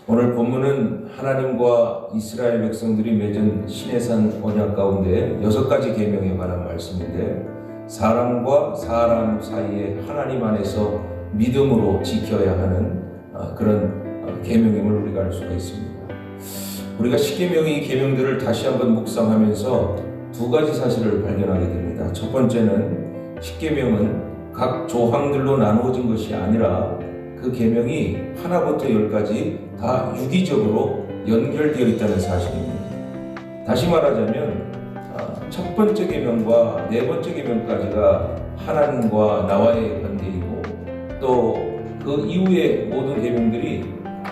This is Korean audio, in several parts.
오늘 본문은 하나님과 이스라엘 백성들이 맺은 시내산 언약 가운데 6가지 계명에 관한 말씀인데, 사람과 사람 사이에 하나님 안에서 믿음으로 지켜야 하는 그런 계명임을 우리가 알 수가 있습니다. 우리가 십계명의 계명들을 다시 한번 묵상하면서 2가지 사실을 발견하게 됩니다. 첫 번째는 십계명은 각 조항들로 나누어진 것이 아니라 그 계명이 하나부터 10까지 다 유기적으로 연결되어 있다는 사실입니다. 다시 말하자면 첫 번째 계명과 네 번째 계명까지가 하나님과 나와의 관계이고, 또 그 이후의 모든 계명들이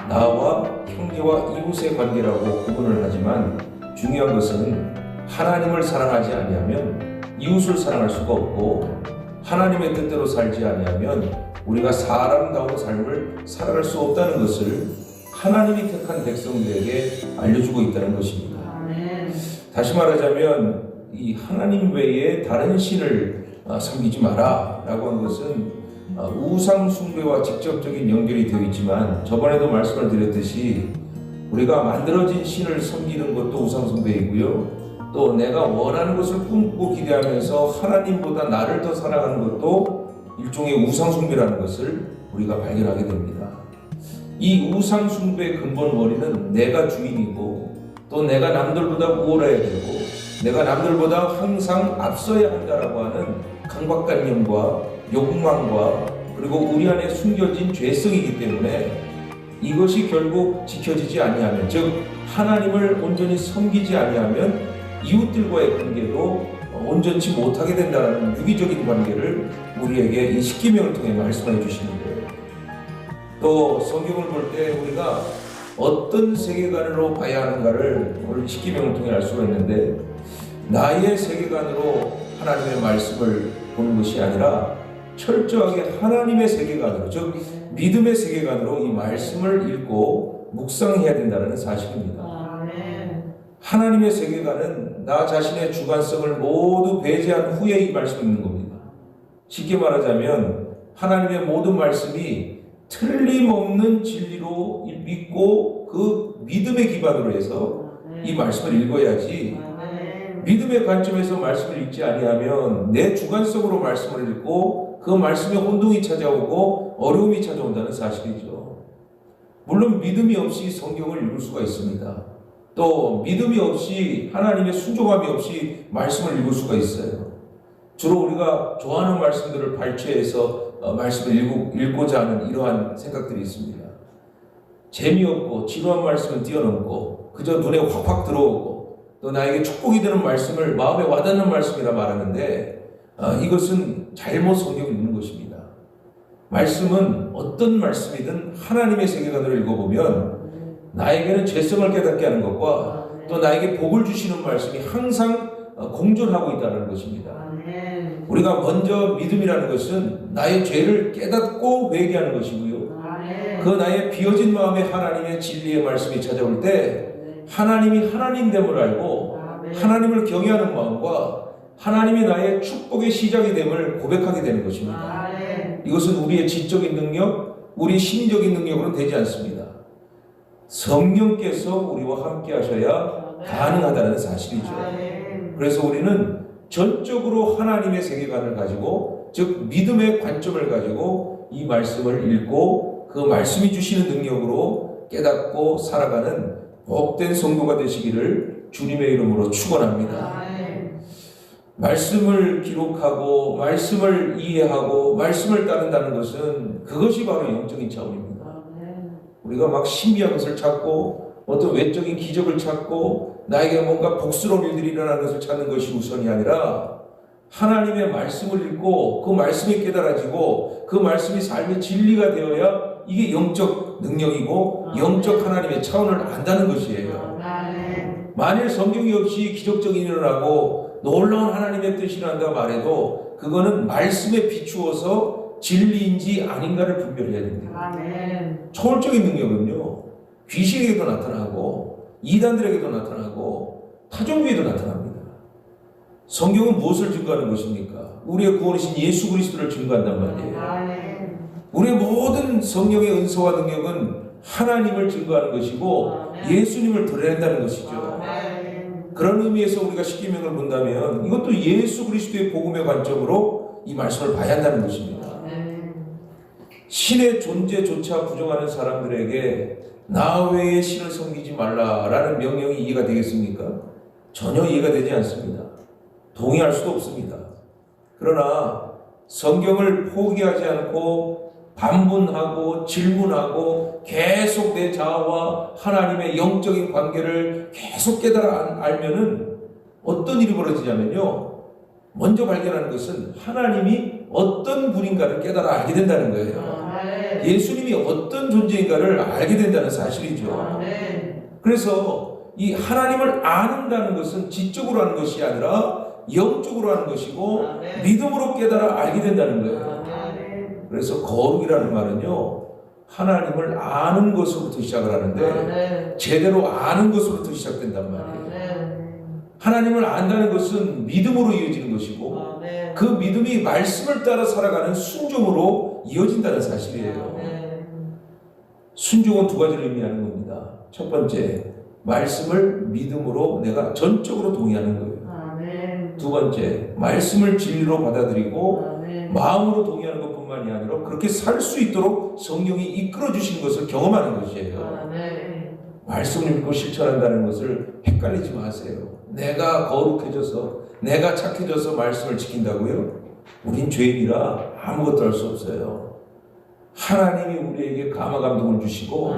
나와 형제와 이웃의 관계라고 구분을 하지만, 중요한 것은 하나님을 사랑하지 아니하면 이웃을 사랑할 수가 없고, 하나님의 뜻대로 살지 아니하면 우리가 사람다운 삶을 살아갈 수 없다는 것을 하나님이 택한 백성들에게 알려주고 있다는 것입니다. 다시 말하자면 이 하나님 외에 다른 신을 섬기지 마라 라고 한 것은 우상 숭배와 직접적인 연결이 되어 있지만, 저번에도 말씀을 드렸듯이 우리가 만들어진 신을 섬기는 것도 우상 숭배이고요, 또 내가 원하는 것을 꿈꾸고 기대하면서 하나님보다 나를 더 사랑하는 것도 일종의 우상 숭배라는 것을 우리가 발견하게 됩니다. 이 우상 숭배의 근본 원인은 내가 주인이고, 또 내가 남들보다 우월해야 되고, 내가 남들보다 항상 앞서야 한다라고 하는 강박관념과 욕망과, 그리고 우리 안에 숨겨진 죄성이기 때문에 이것이 결국 지켜지지 아니하면, 즉 하나님을 온전히 섬기지 아니하면 이웃들과의 관계도 온전치 못하게 된다는 유기적인 관계를 우리에게 이 십계명을 통해 말씀해 주시는 거예요. 또 성경을 볼 때 우리가 어떤 세계관으로 봐야 하는가를 오늘 십계명을 통해 알 수가 있는데, 나의 세계관으로 하나님의 말씀을 보는 것이 아니라 철저하게 하나님의 세계관으로, 즉 믿음의 세계관으로 이 말씀을 읽고 묵상해야 된다는 사실입니다. 하나님의 세계관은 나 자신의 주관성을 모두 배제한 후에 이 말씀을 읽는 겁니다. 쉽게 말하자면 하나님의 모든 말씀이 틀림없는 진리로 믿고 그 믿음의 기반으로 해서 이 말씀을 읽어야지, 믿음의 관점에서 말씀을 읽지 아니하면 내 주관성으로 말씀을 읽고 그 말씀에 혼동이 찾아오고 어려움이 찾아온다는 사실이죠. 물론 믿음이 없이 성경을 읽을 수가 있습니다. 또 믿음이 없이, 하나님의 순종함이 없이 말씀을 읽을 수가 있어요. 주로 우리가 좋아하는 말씀들을 발췌해서 말씀을 읽고자 하는 이러한 생각들이 있습니다. 재미없고 지루한 말씀은 뛰어넘고 그저 눈에 확확 들어오고, 또 나에게 축복이 되는 말씀을, 마음에 와닿는 말씀이라 말하는데 이것은 잘못 성경을 읽는 것입니다. 말씀은 어떤 말씀이든 하나님의 세계관으로 읽어보면 나에게는 죄성을 깨닫게 하는 것과, 또 나에게 복을 주시는 말씀이 항상 공존하고 있다는 것입니다. 우리가 먼저 믿음이라는 것은 나의 죄를 깨닫고 회개하는 것이고요, 그 나의 비어진 마음에 하나님의 진리의 말씀이 찾아올 때 하나님이 하나님됨을 알고 하나님을 경외하는 마음과 하나님이 나의 축복의 시작이 됨을 고백하게 되는 것입니다. 이것은 우리의 지적인 능력, 우리의 심리적인 능력으로는 되지 않습니다. 성령께서 우리와 함께 하셔야 가능하다는 사실이죠. 그래서 우리는 전적으로 하나님의 세계관을 가지고, 즉 믿음의 관점을 가지고 이 말씀을 읽고 그 말씀이 주시는 능력으로 깨닫고 살아가는 복된 성도가 되시기를 주님의 이름으로 축원합니다. 말씀을 기록하고 말씀을 이해하고 말씀을 따른다는 것은 그것이 바로 영적인 차원입니다. 우리가 막 신비한 것을 찾고 어떤 외적인 기적을 찾고 나에게 뭔가 복스러운 일들이 일어나는 것을 찾는 것이 우선이 아니라, 하나님의 말씀을 읽고 그 말씀이 깨달아지고 그 말씀이 삶의 진리가 되어야 이게 영적 능력이고 영적 하나님의 차원을 안다는 것이에요. 만일 성경이 없이 기적적인 일을 하고 놀라운 하나님의 뜻이 난다 말해도 그거는 말씀에 비추어서 진리인지 아닌가를 분별해야 됩니다. 초월적인 능력은요, 귀신에게도 나타나고 이단들에게도 나타나고 타종교에도 나타납니다. 성경은 무엇을 증거하는 것입니까? 우리의 구원이신 예수 그리스도를 증거한단 말이에요. 우리의 모든 성령의 은사와 능력은 하나님을 증거하는 것이고 예수님을 드러낸다는 것이죠. 그런 의미에서 우리가 십계명을 본다면 이것도 예수 그리스도의 복음의 관점으로 이 말씀을 봐야 한다는 것입니다. 신의 존재조차 부정하는 사람들에게 나 외에 신을 섬기지 말라라는 명령이 이해가 되겠습니까? 전혀 이해가 되지 않습니다. 동의할 수도 없습니다. 그러나 성경을 포기하지 않고 반문하고 질문하고 계속 내 자아와 하나님의 영적인 관계를 계속 깨달아 알면은 어떤 일이 벌어지냐면요. 먼저 발견하는 것은 하나님이 어떤 분인가를 깨달아 알게 된다는 거예요. 예수님이 어떤 존재인가를 알게 된다는 사실이죠. 그래서 이 하나님을 아는다는 것은 지적으로 하는 것이 아니라 영적으로 하는 것이고 믿음으로 깨달아 알게 된다는 거예요. 그래서 거룩이라는 말은요, 하나님을 아는 것으로부터 시작을 하는데 제대로 아는 것으로부터 시작된단 말이에요. 하나님을 안다는 것은 믿음으로 이어지는 것이고 그 믿음이 말씀을 따라 살아가는 순종으로 이어진다는 사실이에요. 순종은 두 가지를 의미하는 겁니다. 첫 번째, 말씀을 믿음으로 내가 전적으로 동의하는 거예요. 두 번째, 말씀을 진리로 받아들이고 마음으로 동의하는 것뿐만이 아니라 그렇게 살 수 있도록 성령이 이끌어 주시는 것을 경험하는 것이에요. 말씀을 믿고 실천한다는 것을 헷갈리지 마세요. 내가 거룩해져서 내가 착해져서 말씀을 지킨다고요? 우린 죄인이라 아무것도 할 수 없어요. 하나님이 우리에게 감화 감동을 주시고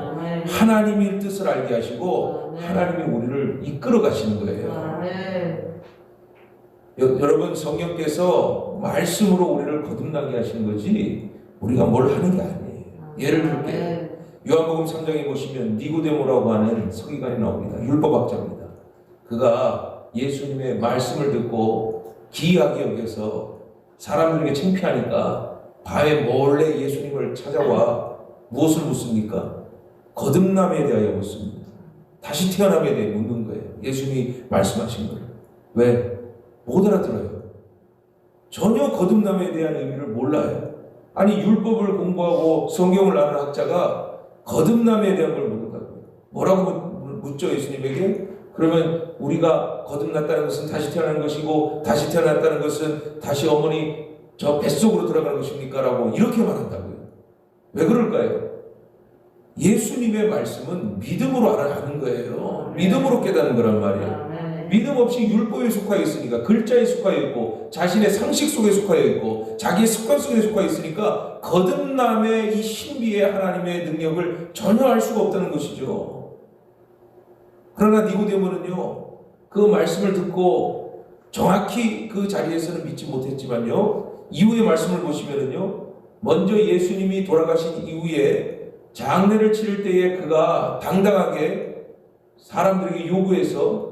하나님의 뜻을 알게 하시고 하나님이 우리를 이끌어 가시는 거예요. 여러분, 성령께서 말씀으로 우리를 거듭나게 하시는 거지 우리가 뭘 하는 게 아니에요. 예를 들게 요한복음 3장에 보시면 니고데모라고 하는 서기관이 나옵니다. 율법학자입니다. 그가 예수님의 말씀을 듣고 기이하게 여겨서 사람들에게 창피하니까 밤에 몰래 예수님을 찾아와 무엇을 묻습니까? 거듭남에 대하여 묻습니다. 다시 태어남에 대해 묻는 거예요. 예수님이 말씀하신 거예요. 왜? 못 알아들어요. 전혀 거듭남에 대한 의미를 몰라요. 아니, 율법을 공부하고 성경을 아는 학자가 거듭남에 대한 걸 모른다고요. 뭐라고 묻죠, 예수님에게? 그러면 우리가 거듭났다는 것은 다시 태어나는 것이고 다시 태어났다는 것은 다시 어머니 저 뱃속으로 들어가는 것입니까? 라고 이렇게 말한다고요. 왜 그럴까요? 예수님의 말씀은 믿음으로 알아가는 거예요. 믿음으로 깨닫는 거란 말이에요. 믿음 없이 율법에 속하여 있으니까, 글자에 속하여 있고 자신의 상식 속에 속하여 있고 자기의 습관 속에 속하여 있으니까 거듭남의 이 신비의 하나님의 능력을 전혀 알 수가 없다는 것이죠. 그러나 니고데모는요, 그 말씀을 듣고 정확히 그 자리에서는 믿지 못했지만요, 이후의 말씀을 보시면은요, 먼저 예수님이 돌아가신 이후에 장례를 치를 때에 그가 당당하게 사람들에게 요구해서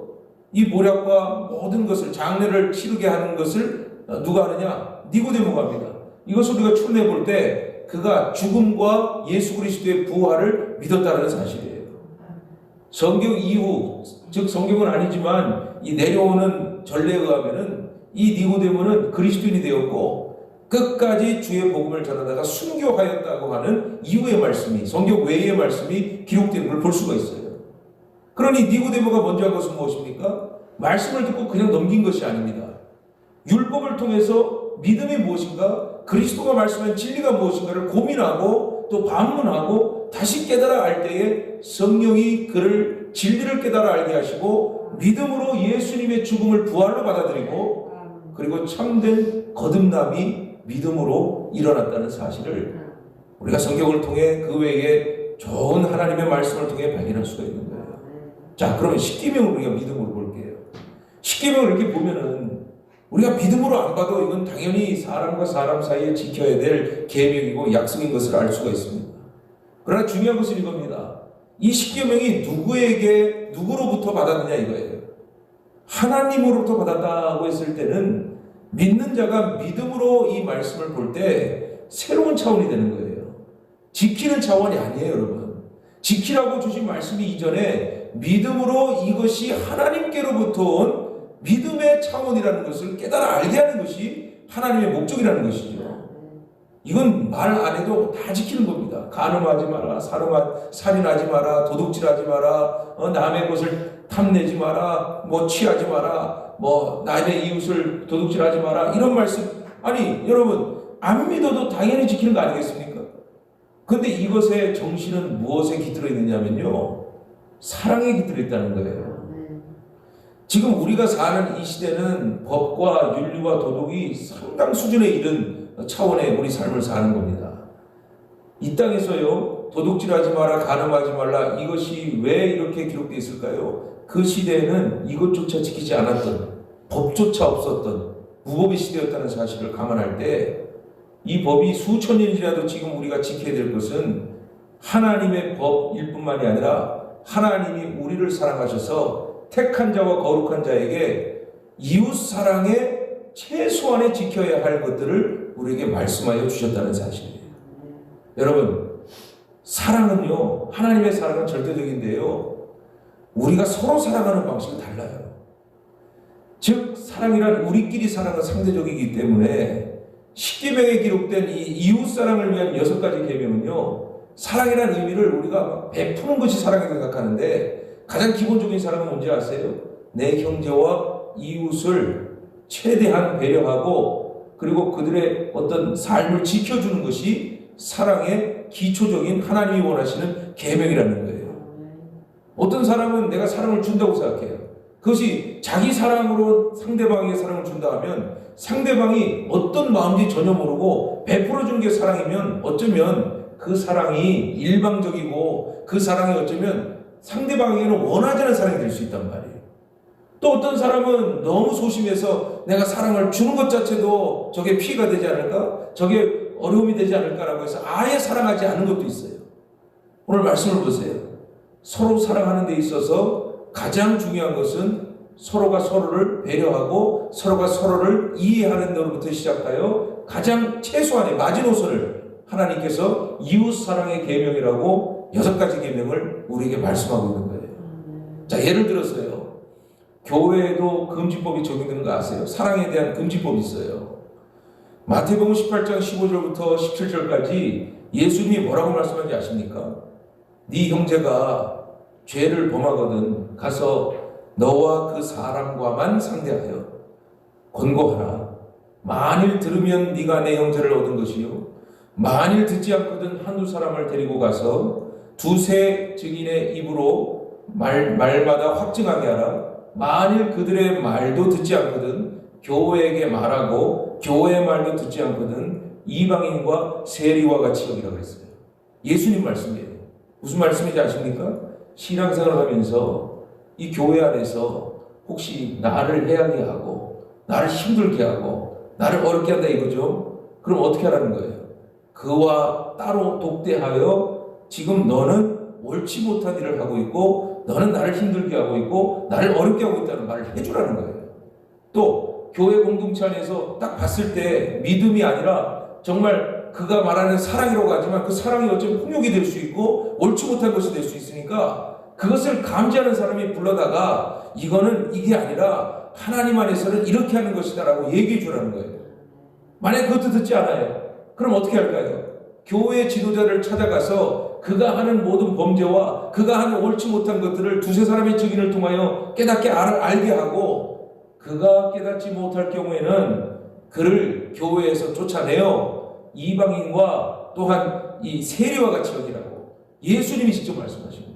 이 모략과 모든 것을, 장례를 치르게 하는 것을 누가 하느냐? 니고데모가 합니다. 이것을 우리가 추론해 볼 때 그가 죽음과 예수 그리스도의 부활을 믿었다는 사실이에요. 성경 이후, 즉 성경은 아니지만 이 내려오는 전례에 의하면은 이 니고데모는 그리스도인이 되었고 끝까지 주의 복음을 전하다가 순교하였다고 하는 이후의 말씀이, 성경 외의 말씀이 기록된 걸 볼 수가 있어요. 그러니 니고데모가 먼저 한 것은 무엇입니까? 말씀을 듣고 그냥 넘긴 것이 아닙니다. 율법을 통해서 믿음이 무엇인가, 그리스도가 말씀한 진리가 무엇인가를 고민하고 또 반문하고 다시 깨달아 알 때에 성령이 그를 진리를 깨달아 알게 하시고 믿음으로 예수님의 죽음을 부활로 받아들이고 그리고 참된 거듭남이 믿음으로 일어났다는 사실을 우리가 성경을 통해 그 외에 좋은 하나님의 말씀을 통해 발견할 수가 있는 거예요. 자, 그러면 십계명을 우리가 믿음으로 볼게요. 십계명을 이렇게 보면은 우리가 믿음으로 안 봐도 이건 당연히 사람과 사람 사이에 지켜야 될 계명이고 약속인 것을 알 수가 있습니다. 그러나 중요한 것은 이겁니다. 이 십계명이 누구에게, 누구로부터 받았느냐 이거예요. 하나님으로부터 받았다고 했을 때는 믿는 자가 믿음으로 이 말씀을 볼 때 새로운 차원이 되는 거예요. 지키는 차원이 아니에요, 여러분. 지키라고 주신 말씀이 이전에 믿음으로 이것이 하나님께로부터 온 믿음의 차원이라는 것을 깨달아 알게 하는 것이 하나님의 목적이라는 것이죠. 이건 말 안 해도 다 지키는 겁니다. 간음하지 마라, 살인하지 마라, 도둑질하지 마라, 남의 것을 탐내지 마라, 취하지 마라, 남의 이웃을 도둑질하지 마라, 이런 말씀. 아니 여러분, 안 믿어도 당연히 지키는 거 아니겠습니까? 그런데 이것의 정신은 무엇에 깃들어 있느냐면요, 사랑에 깃들어 있다는 거예요. 지금 우리가 사는 이 시대는 법과 윤리와 도덕이 상당 수준에 이른 차원의 우리 삶을 사는 겁니다. 이 땅에서요, 도둑질하지 마라, 간음하지 말라, 이것이 왜 이렇게 기록되어 있을까요? 그 시대에는 이것조차 지키지 않았던, 법조차 없었던 무법의 시대였다는 사실을 감안할 때, 이 법이 수천 년이라도 지금 우리가 지켜야 될 것은 하나님의 법일 뿐만이 아니라 하나님이 우리를 사랑하셔서 택한 자와 거룩한 자에게 이웃 사랑의 최소한에 지켜야 할 것들을 우리에게 말씀하여 주셨다는 사실이에요. 여러분, 사랑은요, 하나님의 사랑은 절대적인데요, 우리가 서로 사랑하는 방식이 달라요. 즉 사랑이란 우리끼리 사랑은 상대적이기 때문에 십계명에 기록된 이 이웃 사랑을 위한 6가지 계명은요, 사랑이라는 의미를 우리가 베푸는 것이 사랑이라고 생각하는데, 가장 기본적인 사랑은 뭔지 아세요? 내 형제와 이웃을 최대한 배려하고 그리고 그들의 어떤 삶을 지켜주는 것이 사랑의 기초적인 하나님이 원하시는 계명이라는 거예요. 어떤 사람은 내가 사랑을 준다고 생각해요. 그것이 자기 사랑으로 상대방에게 사랑을 준다 하면 상대방이 어떤 마음인지 전혀 모르고 베풀어 주는 게 사랑이면 어쩌면 그 사랑이 일방적이고 그 사랑이 어쩌면 상대방에게는 원하지 않은 사랑이 될 수 있단 말이에요. 또 어떤 사람은 너무 소심해서 내가 사랑을 주는 것 자체도 저게 피해가 되지 않을까? 저게 어려움이 되지 않을까라고 해서 아예 사랑하지 않은 것도 있어요. 오늘 말씀을 보세요. 서로 사랑하는 데 있어서 가장 중요한 것은 서로가 서로를 배려하고 서로가 서로를 이해하는 데로부터 시작하여 가장 최소한의 마지노선을 하나님께서 이웃 사랑의 계명이라고 6가지 계명을 우리에게 말씀하고 있는 거예요. 자, 예를 들어서요, 교회에도 금지법이 적용되는 거 아세요? 사랑에 대한 금지법이 있어요. 마태복음 18장 15절부터 17절까지 예수님이 뭐라고 말씀하는지 아십니까? 네 형제가 죄를 범하거든 가서 너와 그 사람과만 상대하여 권고하라. 만일 들으면 네가 내 형제를 얻은 것이요, 만일 듣지 않거든 한두 사람을 데리고 가서 두세 증인의 입으로 말마다 확증하게 하라. 만일 그들의 말도 듣지 않거든 교회에게 말하고 교회의 말도 듣지 않거든 이방인과 세리와 같이 여기라 그랬어요. 예수님 말씀이에요. 무슨 말씀인지 아십니까? 신앙생활을 하면서 이 교회 안에서 혹시 나를 해하게 하고 나를 힘들게 하고 나를 어렵게 한다 이거죠. 그럼 어떻게 하라는 거예요? 그와 따로 독대하여 지금 너는 옳지 못한 일을 하고 있고 너는 나를 힘들게 하고 있고 나를 어렵게 하고 있다는 말을 해주라는 거예요. 또 교회 공동체 안에서 딱 봤을 때 믿음이 아니라 정말 그가 말하는 사랑이라고 하지만 그 사랑이 어쩌면 폭력이 될 수 있고 옳지 못한 것이 될 수 있으니까 그것을 감지하는 사람이 불러다가 이거는 이게 아니라 하나님 안에서는 이렇게 하는 것이다 라고 얘기해 주라는 거예요. 만약에 그것도 듣지 않아요. 그럼 어떻게 할까요? 교회 지도자를 찾아가서 그가 하는 모든 범죄와 그가 하는 옳지 못한 것들을 두세 사람의 증인을 통하여 깨닫게 알게 하고 그가 깨닫지 못할 경우에는 그를 교회에서 쫓아내어 이방인과 또한 이 세리와 같이 여기라고 예수님이 직접 말씀하십니다.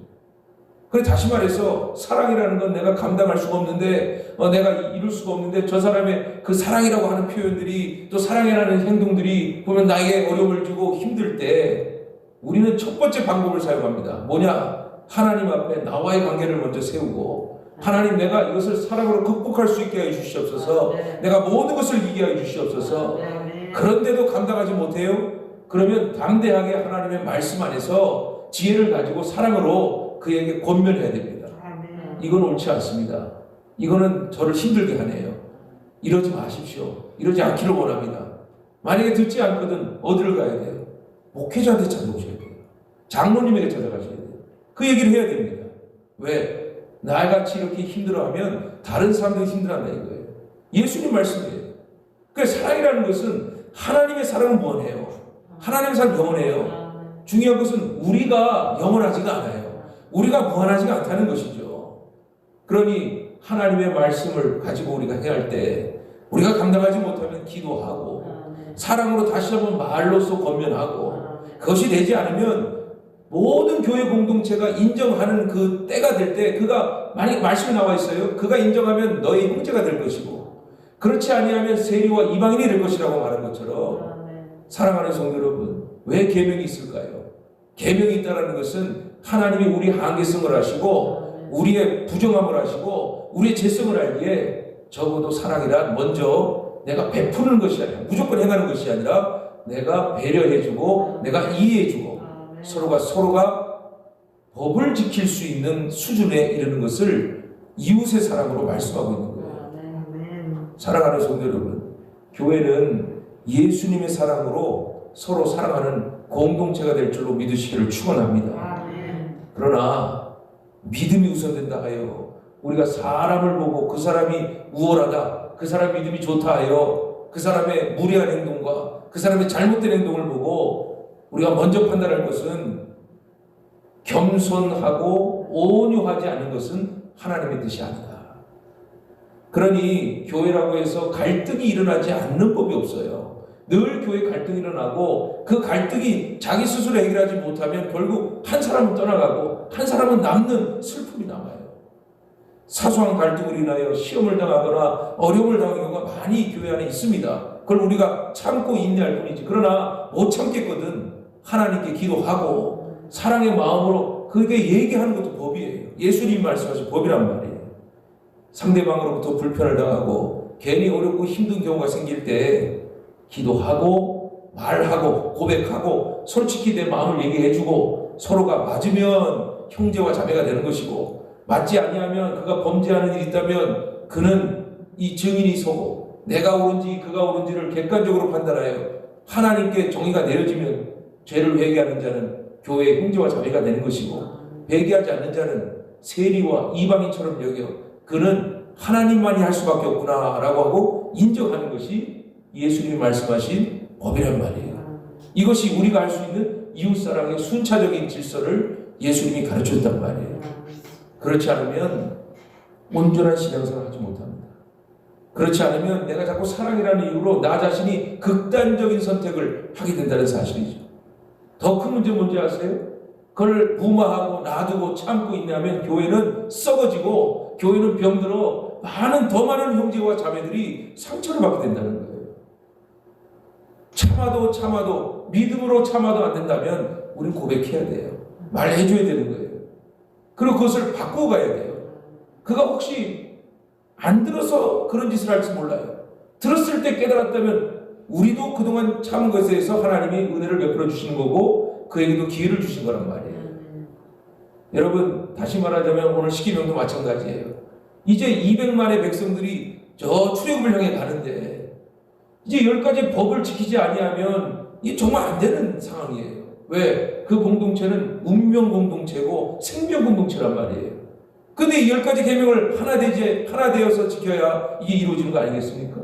그래 다시 말해서 사랑이라는 건 내가 감당할 수가 없는데 내가 이룰 수가 없는데 저 사람의 그 사랑이라고 하는 표현들이 또 사랑이라는 행동들이 보면 나에게 어려움을 주고 힘들 때 우리는 첫 번째 방법을 사용합니다. 뭐냐? 하나님 앞에 나와의 관계를 먼저 세우고 하나님 내가 이것을 사랑으로 극복할 수 있게 해주시옵소서. 내가 모든 것을 이기게 해주시옵소서. 그런데도 감당하지 못해요? 그러면 담대하게 하나님의 말씀 안에서 지혜를 가지고 사랑으로 그에게 권면해야 됩니다. 이건 옳지 않습니다. 이거는 저를 힘들게 하네요. 이러지 마십시오. 이러지 않기를 원합니다. 만약에 듣지 않거든 어디를 가야 돼요? 목회자한테 찾아오셔야 돼요. 장로님에게 찾아가셔야 돼요. 그 얘기를 해야 됩니다. 왜? 나같이 이렇게 힘들어하면 다른 사람들이 힘들어한다 이거예요. 예수님 말씀이에요. 그래서 사랑이라는 것은 하나님의 사랑은 뭐예요? 하나님의 삶 영원해요. 중요한 것은 우리가 영원하지가 않아요. 우리가 무한하지가 않다는 것이죠. 그러니 하나님의 말씀을 가지고 우리가 해야 할 때 우리가 감당하지 못하면 기도하고 사랑으로 다시 한번 말로써 권면하고 그것이 되지 않으면 모든 교회 공동체가 인정하는 그 때가 될 때 그가 만약 말씀이 나와 있어요. 그가 인정하면 너의 형제가 될 것이고 그렇지 아니하면 세리와 이방인이 될 것이라고 말한 것처럼 사랑하는 성도 여러분 왜 계명이 있을까요? 계명이 있다는 것은 하나님이 우리 한계성을 아시고 우리의 부정함을 아시고 우리의 죄성을 알기에 적어도 사랑이란 먼저 내가 베푸는 것이 아니라 무조건 행하는 것이 아니라 내가 배려해주고 내가 이해해주고 서로가 법을 지킬 수 있는 수준에 이르는 것을 이웃의 사랑으로 말씀하고 있는 거예요. 사랑하는 성도 여러분, 교회는 예수님의 사랑으로 서로 사랑하는 공동체가 될 줄로 믿으시기를 축원합니다. 그러나 믿음이 우선된다 하여 우리가 사람을 보고 그 사람이 우월하다, 그 사람 믿음이 좋다 하여 그 사람의 무례한 행동과 그 사람의 잘못된 행동을 보고 우리가 먼저 판단할 것은 겸손하고 온유하지 않은 것은 하나님의 뜻이 아니다. 그러니 교회라고 해서 갈등이 일어나지 않는 법이 없어요. 늘 교회 갈등이 일어나고 그 갈등이 자기 스스로 해결하지 못하면 결국 한 사람은 떠나가고 한 사람은 남는 슬픔이 남아요. 사소한 갈등으로 인하여 시험을 당하거나 어려움을 당하는 경우가 많이 교회 안에 있습니다. 그걸 우리가 참고 인내할 뿐이지. 그러나 못 참겠거든 하나님께 기도하고 사랑의 마음으로 그게 얘기하는 것도 법이에요. 예수님 말씀하신 법이란 말이에요. 상대방으로부터 불편을 당하고 괜히 어렵고 힘든 경우가 생길 때 기도하고 말하고 고백하고 솔직히 내 마음을 얘기해주고 서로가 맞으면 형제와 자매가 되는 것이고 맞지 아니하면 그가 범죄하는 일이 있다면 그는 이 증인이 서고 내가 옳은지 그가 옳은지를 객관적으로 판단하여 하나님께 정의가 내려지면 죄를 회개하는 자는 교회의 형제와 자매가 되는 것이고 회개하지 않는 자는 세리와 이방인처럼 여겨 그는 하나님만이 할 수밖에 없구나 라고 하고 인정하는 것이 예수님이 말씀하신 법이란 말이에요. 이것이 우리가 할 수 있는 이웃사랑의 순차적인 질서를 예수님이 가르쳤단 말이에요. 그렇지 않으면 온전한 신앙생활을 하지 못합니다. 그렇지 않으면 내가 자꾸 사랑이라는 이유로 나 자신이 극단적인 선택을 하게 된다는 사실이죠. 더 큰 문제 뭔지 아세요? 그걸 무마하고 놔두고 참고 인내하면 교회는 썩어지고 교회는 병들어 더 많은 형제와 자매들이 상처를 받게 된다는 거예요. 참아도 믿음으로 참아도 안 된다면 우리는 고백해야 돼요. 말해줘야 되는 거예요. 그리고 그것을 바꾸고 가야 돼요. 그가 혹시 안 들어서 그런 짓을 할지 몰라요. 들었을 때 깨달았다면 우리도 그동안 참은 것에 대해서 하나님이 은혜를 베풀어 주시는 거고 그에게도 기회를 주신 거란 말이에요. 여러분 다시 말하자면 오늘 십계명도 마찬가지예요. 이제 200만의 백성들이 저 출애굽을 향해 가는데 이제 10가지 법을 지키지 아니하면 이게 정말 안 되는 상황이에요. 왜? 그 공동체는 운명 공동체고 생명 공동체란 말이에요. 근데 이 10가지 계명을 하나 되어서 지켜야 이게 이루어지는 거 아니겠습니까?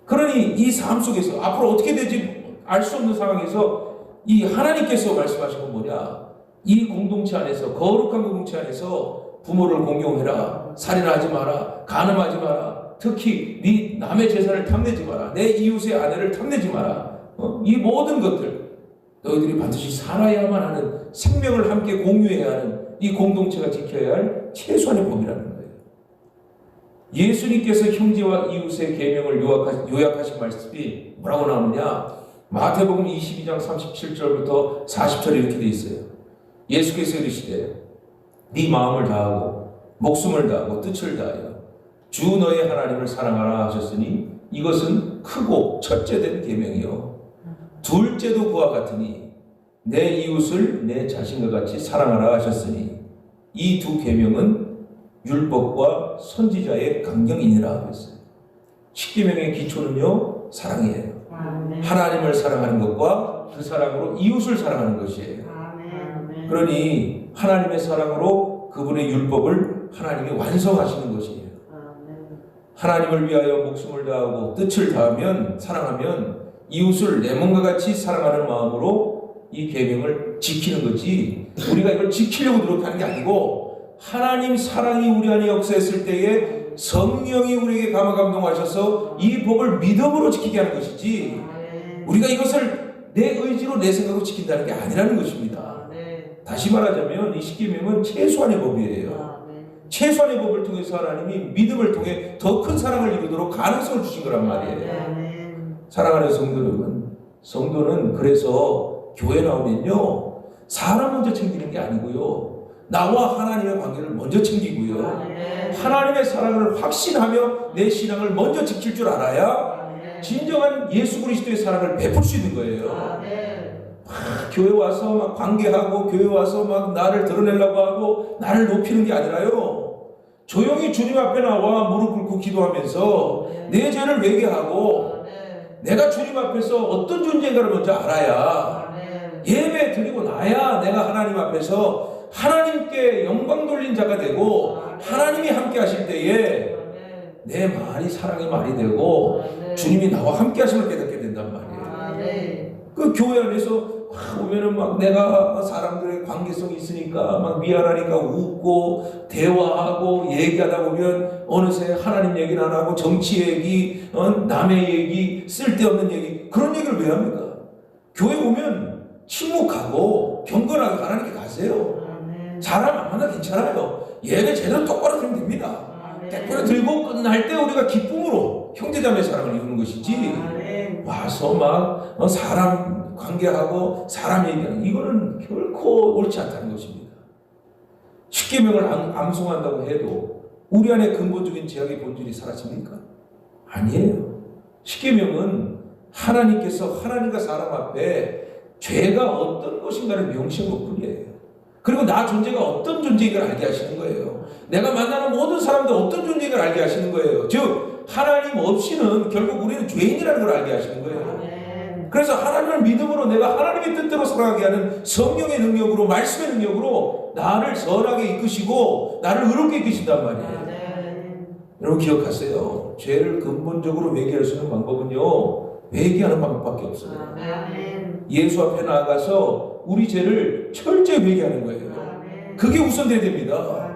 그러니 이 삶 속에서 앞으로 어떻게 될지 알 수 없는 상황에서 이 하나님께서 말씀하신 건 뭐냐? 이 공동체 안에서 거룩한 공동체 안에서 부모를 공경해라, 살인하지 마라, 간음하지 마라, 특히 네 남의 재산을 탐내지 마라, 내 이웃의 아내를 탐내지 마라. 이 모든 것들 너희들이 반드시 살아야만 하는 생명을 함께 공유해야 하는 이 공동체가 지켜야 할 최소한의 법이라는 거예요. 예수님께서 형제와 이웃의 계명을 요약하신 말씀이 뭐라고 나오느냐? 마태복음 22장 37절부터 40절에 이렇게 돼 있어요. 예수께서 이르시되 네 마음을 다하고 목숨을 다하고 뜻을 다하여 주 너의 하나님을 사랑하라 하셨으니 이것은 크고 첫째된 계명이요 둘째도 그와 같으니 내 이웃을 내 자신과 같이 사랑하라 하셨으니 이 두 계명은 율법과 선지자의 강령이니라 했어요. 십계명의 기초는요 사랑이에요. 하나님을 사랑하는 것과 그 사랑으로 이웃을 사랑하는 것이에요. 그러니 하나님의 사랑으로 그분의 율법을 하나님이 완성하시는 것이에요. 하나님을 위하여 목숨을 다하고 뜻을 다하면 사랑하면 이웃을 내 몸과 같이 사랑하는 마음으로 이 계명을 지키는 거지, 우리가 이걸 지키려고 노력하는 게 아니고 하나님 사랑이 우리 안에 역사했을 때에 성령이 우리에게 감화감동하셔서 이 법을 믿음으로 지키게 하는 것이지, 우리가 이것을 내 의지로 내 생각으로 지킨다는 게 아니라는 것입니다. 다시 말하자면 이 십계명은 최소한의 법이에요. 최소한의 법을 통해서 하나님이 믿음을 통해 더 큰 사랑을 이루도록 가능성을 주신 거란 말이에요. 사랑하는 성도 여러분, 성도는 그래서 교회 나오면요, 사람 먼저 챙기는 게 아니고요, 나와 하나님의 관계를 먼저 챙기고요, 하나님의 사랑을 확신하며 내 신앙을 먼저 지킬 줄 알아야 진정한 예수 그리스도의 사랑을 베풀 수 있는 거예요. 교회 와서 막 관계하고 교회 와서 막 나를 드러내려고 하고 나를 높이는 게 아니라요, 조용히 주님 앞에 나와 무릎 꿇고 기도하면서 내 죄를 회개하고 내가 주님 앞에서 어떤 존재인가를 먼저 알아야, 예배 드리고 나야 내가 하나님 앞에서 하나님께 영광 돌린 자가 되고 하나님이 함께 하실 때에 내 말이 사랑의 말이 되고 주님이 나와 함께 하심을 깨닫게 된단 말이에요. 그 교회 안에서 오면은 막 내가 사람들의 관계성이 있으니까 막 미안하니까 웃고 대화하고 얘기하다 보면 어느새 하나님 얘기는 안 하고 정치 얘기, 남의 얘기, 쓸데없는 얘기, 그런 얘기를 왜 합니까? 교회 오면 침묵하고 경건하게 하나님께 가세요. 사람 안 만나 괜찮아요. 예배 제대로 똑바로 드리면 됩니다. 똑바로 들고 끝날 때 우리가 기쁨으로 형제자매 사랑을 이루는 것이지, 와서 막 사람 관계하고 사람 얘기하는, 이거는 결코 옳지 않다는 것입니다. 십계명을 암송한다고 해도 우리 안에 근본적인 죄악의 본질이 사라집니까? 아니에요. 십계명은 하나님께서 하나님과 사람 앞에 죄가 어떤 것인가를 명시한 것뿐이에요. 그리고 나 존재가 어떤 존재인가를 알게 하시는 거예요. 내가 만나는 모든 사람들 어떤 존재인가를 알게 하시는 거예요. 즉 하나님 없이는 결국 우리는 죄인이라는 걸 알게 하시는 거예요. 그래서 하나님을 믿음으로 내가 하나님의 뜻대로 살아가게 하는 성령의 능력으로, 말씀의 능력으로 나를 선하게 이끄시고 나를 의롭게 이끄신단 말이에요. 여러분 기억하세요. 죄를 근본적으로 회개할 수 있는 방법은요, 회개하는 방법밖에 없어요. 예수 앞에 나아가서 우리 죄를 철저히 회개하는 거예요. 그게 우선돼야 됩니다.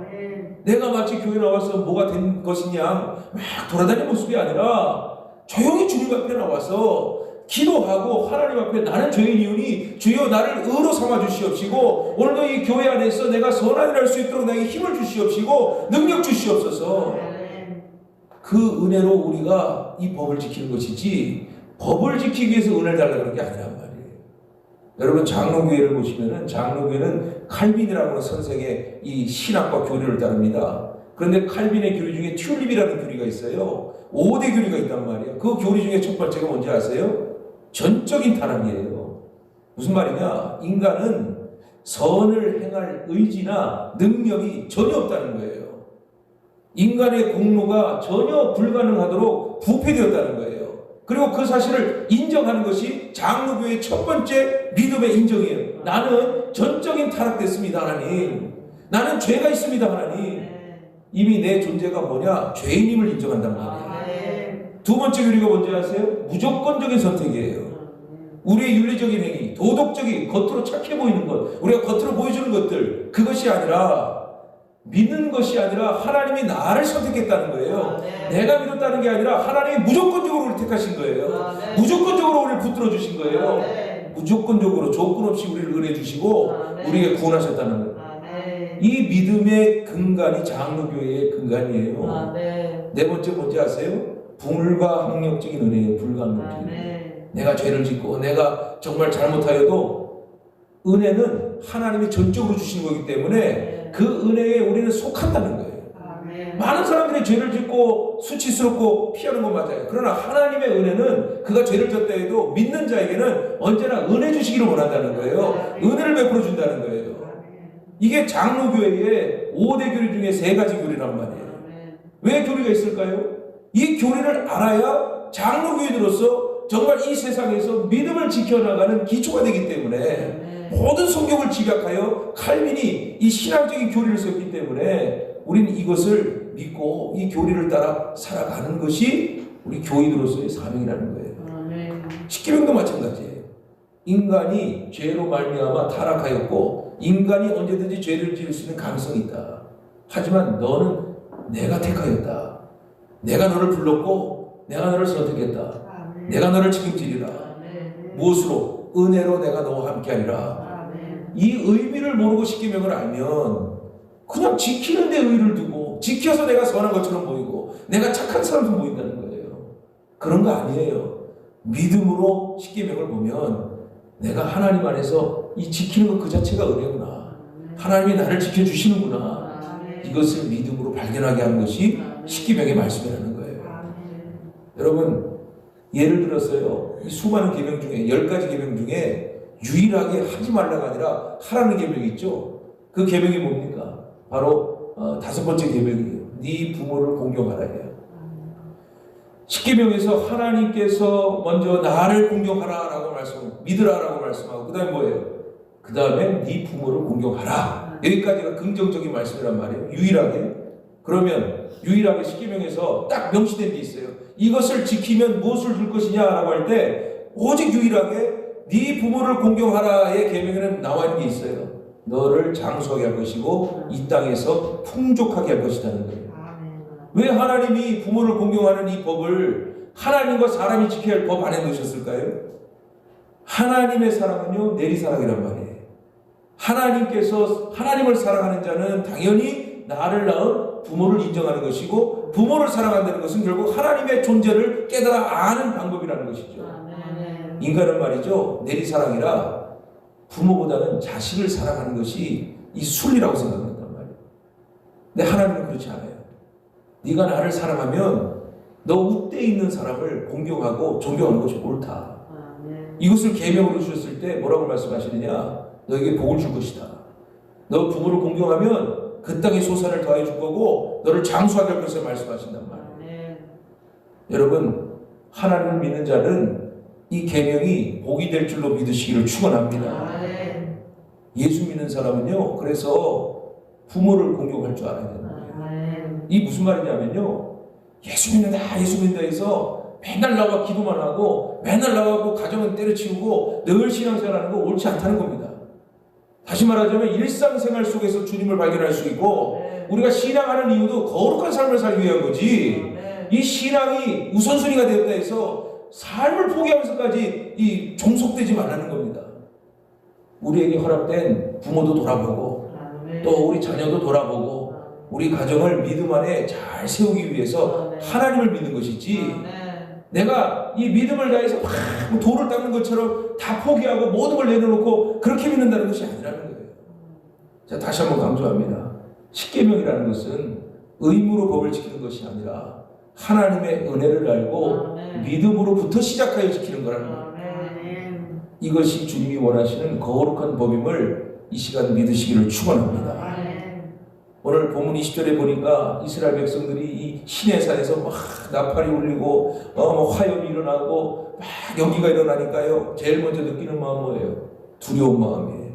내가 마치 교회 나와서 뭐가 된 것이냐 막 돌아다니는 모습이 아니라 조용히 주님 앞에 나와서 기도하고 하나님 앞에 나는 죄인이오니 주여 나를 의로 삼아 주시옵시고 오늘도 이 교회 안에서 내가 선한 일을 할 수 있도록 나에게 힘을 주시옵시고 능력 주시옵소서. 그 은혜로 우리가 이 법을 지키는 것이지, 법을 지키기 위해서 은혜를 달라고 하는 게 아니란 말이에요. 여러분 장로교회를 보시면은, 장로교회는 칼빈이라고 하는 선생의 이 신학과 교리를 따릅니다. 그런데 칼빈의 교리 중에 튤립이라는 교리가 있어요. 5대 교리가 있단 말이에요. 그 교리 중에 첫 번째가 뭔지 아세요? 전적인 타락이에요. 무슨 말이냐? 인간은 선을 행할 의지나 능력이 전혀 없다는 거예요. 인간의 공로가 전혀 불가능하도록 부패되었다는 거예요. 그리고 그 사실을 인정하는 것이 장로교회의 첫 번째 믿음의 인정이에요. 나는 전적인 타락됐습니다, 하나님. 나는 죄가 있습니다, 하나님. 이미 내 존재가 뭐냐? 죄인임을 인정한단 말이에요. 두 번째 교리가 뭔지 아세요? 무조건적인 선택이에요. 우리의 윤리적인 행위, 도덕적인, 겉으로 착해 보이는 것, 우리가 겉으로 보여주는 것들, 그것이 아니라, 믿는 것이 아니라 하나님이 나를 선택했다는 거예요. 내가 믿었다는 게 아니라 하나님이 무조건적으로 우리를 택하신 거예요. 무조건적으로 우리를 붙들어 주신 거예요. 무조건적으로 조건 없이 우리를 은혜 주시고 우리에게 구원하셨다는 거예요. 이 믿음의 근간이 장로교회의 근간이에요. 네 번째 뭔지 아세요? 불가항력적인 은혜예요. 불가항력적인 은혜. 내가 죄를 짓고 내가 정말 잘못하여도 은혜는 하나님이 전적으로 주신 거기 때문에 그 은혜에 우리는 속한다는 거예요. 많은 사람들이 죄를 짓고 수치스럽고 피하는 건 맞아요. 그러나 하나님의 은혜는 그가 죄를 졌다 해도 믿는 자에게는 언제나 은혜 주시기를 원한다는 거예요. 은혜를 베풀어 준다는 거예요. 이게 장로교회의 5대 교리 중에 3가지 교리란 말이에요. 왜 교리가 있을까요? 이 교리를 알아야 장로교인으로서 정말 이 세상에서 믿음을 지켜나가는 기초가 되기 때문에 모든 성경을 집약하여 칼빈이 이 신앙적인 교리를 썼기 때문에 우리는 이것을 믿고 이 교리를 따라 살아가는 것이 우리 교인으로서의 사명이라는 거예요. 십계명도 마찬가지예요. 인간이 죄로 말미암아 타락하였고 인간이 언제든지 죄를 지을 수 있는 가능성이 있다. 하지만 너는 내가 택하였다. 내가 너를 불렀고 내가 너를 선택했다. 내가 너를 책임지리라. 무엇으로? 은혜로 내가 너와 함께하리라. 이 의미를 모르고 십계명을 알면 그냥 지키는 데 의의를 두고 지켜서 내가 선한 것처럼 보이고 내가 착한 사람처럼 보인다는 거예요. 그런 거 아니에요. 믿음으로 십계명을 보면 내가 하나님 안에서 이 지키는 것 그 자체가 은혜구나. 하나님이 나를 지켜주시는구나. 이것을 믿음으로 발견하게 하는 것이 십계명의 말씀이라는 거예요. 여러분 예를 들어서요. 이 수많은 계명 중에 10가지 계명 중에 유일하게 하지 말라가 아니라 하라는 계명이 있죠. 그 계명이 뭡니까? 바로 5번째 계명이에요. 네 부모를 공경하라예요. 십계명에서 하나님께서 먼저 나를 공경하라라고 말씀하고 믿으라라고 말씀하고 그 다음에 뭐예요? 그 다음에 네 부모를 공경하라. 여기까지가 긍정적인 말씀이란 말이에요. 유일하게. 그러면 유일하게 십계명에서 딱 명시된 게 있어요. 이것을 지키면 무엇을 줄 것이냐라고 할 때 오직 유일하게 네 부모를 공경하라의 계명에는 나와 있는 게 있어요. 너를 장수하게 할 것이고 이 땅에서 풍족하게 할 것이라는 거예요. 왜 하나님이 부모를 공경하는 이 법을 하나님과 사람이 지켜야 할 법 안에 넣으셨을까요? 하나님의 사랑은요 내리사랑이란 말이에요. 하나님께서 하나님을 사랑하는 자는 당연히 나를 낳은 부모를 인정하는 것이고 부모를 사랑한다는 것은 결국 하나님의 존재를 깨달아 아는 방법이라는 것이죠. 인간은 말이죠 내리사랑이라 부모보다는 자식을 사랑하는 것이 이 순리라고 생각한단 말이에요. 근데 하나님은 그렇지 않아요. 네가 나를 사랑하면 너 웃대 있는 사람을 공경하고 존경하는 것이 옳다. 이것을 계명으로 주셨을 때 뭐라고 말씀하시느냐? 너에게 복을 줄 것이다. 너 부모를 공경하면 그 땅에 소산을 더해 줄 거고 너를 장수하게 할 것을 말씀하신단 말이에요. 여러분 하나님을 믿는 자는 이 계명이 복이 될 줄로 믿으시기를 축원합니다. 예수 믿는 사람은요 그래서 부모를 공경할 줄 알아야 됩니다. 이 무슨 말이냐면요 예수 믿는다 예수 믿는다 해서 맨날 나와 기도만 하고 맨날 나가고 가정은 때려치우고 늘 신앙생활하는 거 옳지 않다는 겁니다. 다시 말하자면 일상생활 속에서 주님을 발견할 수 있고 우리가 신앙하는 이유도 거룩한 삶을 살기 위한 거지 이 신앙이 우선순위가 되었다 해서 삶을 포기하면서까지 이 종속되지 말라는 겁니다. 우리에게 허락된 부모도 돌아보고 또 우리 자녀도 돌아보고 우리 가정을 믿음 안에 잘 세우기 위해서 하나님을 믿는 것이지 내가 이 믿음을 다해서 막 돌을 닦는 것처럼 다 포기하고 모든 걸 내려놓고 그렇게 믿는다는 것이 아니라는 거예요. 자, 다시 한번 강조합니다. 십계명이라는 것은 의무로 법을 지키는 것이 아니라 하나님의 은혜를 알고 믿음으로부터 시작하여 지키는 거라는 거예요. 이것이 주님이 원하시는 거룩한 법임을 이 시간 믿으시기를 축원합니다. 오늘 본문 20절에 보니까 이스라엘 백성들이 이 시내산에서 막 나팔이 울리고 화염이 일어나고 막 연기가 일어나니까요 제일 먼저 느끼는 마음은 뭐예요? 두려운 마음이에요.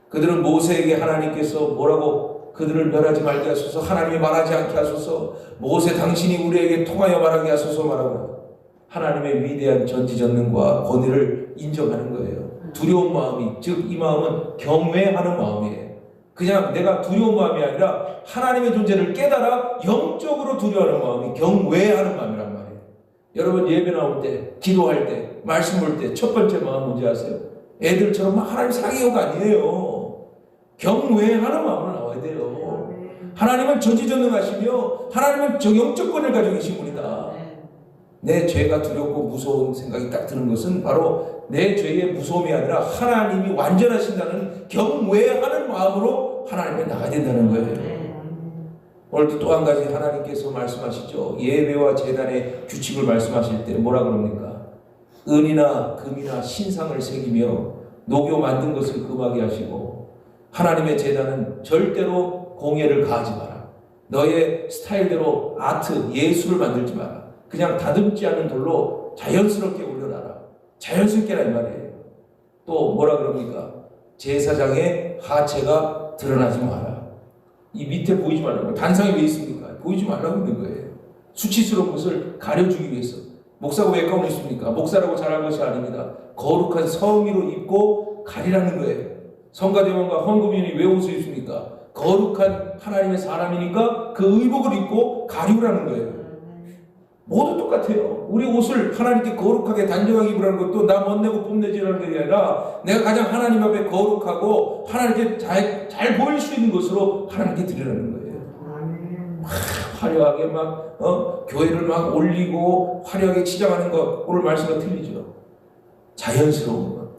그들은 모세에게 하나님께서 뭐라고 그들을 멸하지 말게 하소서 하나님이 말하지 않게 하소서 모세 당신이 우리에게 통하여 말하게 하소서 말하고 하나님의 위대한 전지전능과 권위를 인정하는 거예요. 두려운 마음이 즉 이 마음은 경외하는 마음이에요. 그냥 내가 두려운 마음이 아니라 하나님의 존재를 깨달아 영적으로 두려워하는 마음이 경외하는 마음이란 말이에요. 여러분 예배 나올 때, 기도할 때, 말씀 볼 때 첫 번째 마음 뭔지 아세요? 애들처럼 막 하나님 사랑해요가 아니에요. 경외하는 마음으로 나와야 돼요. 하나님은 전지전능하시며 하나님은 영적권을 가지고 계신 분이다. 내 죄가 두렵고 무서운 생각이 딱 드는 것은 바로 내 죄의 무서움이 아니라 하나님이 완전하신다는 경외하는 마음으로 하나님께 나가야 된다는 거예요. 오늘도 또 한 가지 하나님께서 말씀하시죠. 예배와 제단의 규칙을 말씀하실 때 뭐라 그럽니까? 은이나 금이나 신상을 새기며 녹여 만든 것을 금하게 하시고 하나님의 제단은 절대로 공예를 가하지 마라. 너의 스타일대로 아트, 예술을 만들지 마라. 그냥 다듬지 않은 돌로 자연스럽게 올려놔라. 자연스럽게라 이 말이에요. 또 뭐라 그럽니까? 제사장의 하체가 드러나지 마라. 이 밑에 보이지 말라고. 단상이 왜 있습니까? 보이지 말라고 있는 거예요. 수치스러운 것을 가려주기 위해서. 목사가 왜 가운을 입습니까? 목사라고 잘한 것이 아닙니다. 거룩한 성의로 입고 가리라는 거예요. 성가대원과 헌금위원이 왜 옷을 입습니까? 거룩한 하나님의 사람이니까 그 의복을 입고 가리우라는 거예요. 모두 똑같아요. 우리 옷을 하나님께 거룩하게 단정하게 입으라는 것도 나 멋내고 뽐내지라는 게 아니라 내가 가장 하나님 앞에 거룩하고 하나님께 잘 보일 수 있는 것으로 하나님께 드리라는 거예요. 화려하게 막 교회를 막 올리고 화려하게 치장하는 것, 오늘 말씀과 틀리죠. 자연스러운 것,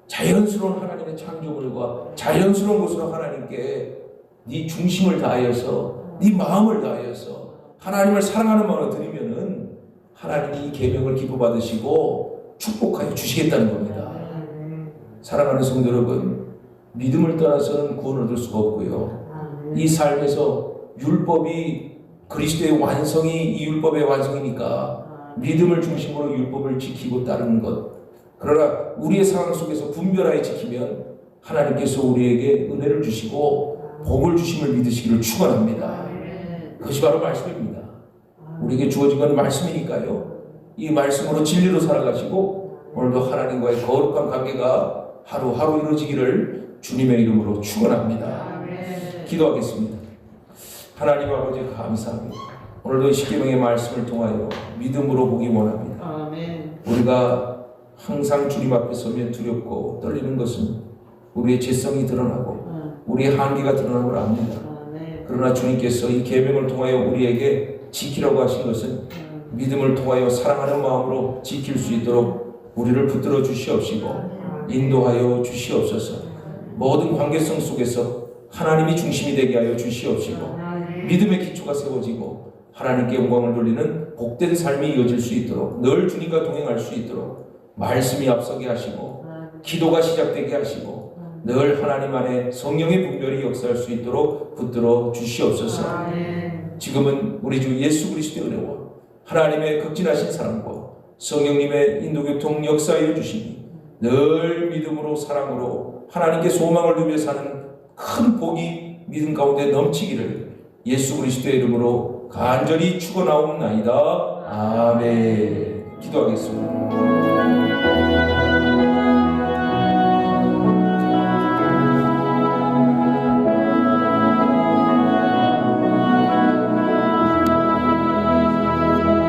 자연스러운 하나님의 창조물과 자연스러운 것으로 하나님께 네 중심을 다하여서 네 마음을 다하여서 하나님을 사랑하는 마음을 드리면은 하나님이 이 계명을 기뻐 받으시고 축복하여 주시겠다는 겁니다. 사랑하는 성도 여러분, 믿음을 떠나서는 구원을 얻을 수가 없고요. 이 삶에서 율법이 그리스도의 완성이 이 율법의 완성이니까 믿음을 중심으로 율법을 지키고 따르는 것. 그러나 우리의 상황 속에서 분별하여 지키면 하나님께서 우리에게 은혜를 주시고 복을 주심을 믿으시기를 축원합니다. 그것이 바로 말씀입니다. 우리에게 주어진 건 말씀이니까요. 이 말씀으로 진리로 살아가시고 오늘도 하나님과의 거룩한 관계가 하루하루 이루어지기를 주님의 이름으로 축원합니다. 기도하겠습니다. 하나님 아버지 감사합니다. 오늘도 십계명의 말씀을 통하여 믿음으로 보기 원합니다. 우리가 항상 주님 앞에 서면 두렵고 떨리는 것은 우리의 죄성이 드러나고 우리의 한계가 드러나고 합니다. 그러나 주님께서 이 계명을 통하여 우리에게 지키라고 하신 것은 믿음을 통하여 사랑하는 마음으로 지킬 수 있도록 우리를 붙들어 주시옵시고 인도하여 주시옵소서. 모든 관계성 속에서 하나님이 중심이 되게 하여 주시옵시고 믿음의 기초가 세워지고 하나님께 영광을 돌리는 복된 삶이 이어질 수 있도록 늘 주님과 동행할 수 있도록 말씀이 앞서게 하시고 기도가 시작되게 하시고 늘 하나님 안에 성령의 분별이 역사할 수 있도록 붙들어 주시옵소서. 지금은 우리 주 예수 그리스도의 은혜와 하나님의 극진하신 사랑과 성령님의 인도교통 역사하여 주시니 늘 믿음으로 사랑으로 하나님께 소망을 두며 사는 큰 복이 믿음 가운데 넘치기를 예수 그리스도의 이름으로 간절히 축원하옵나이다. 아멘. 기도하겠습니다.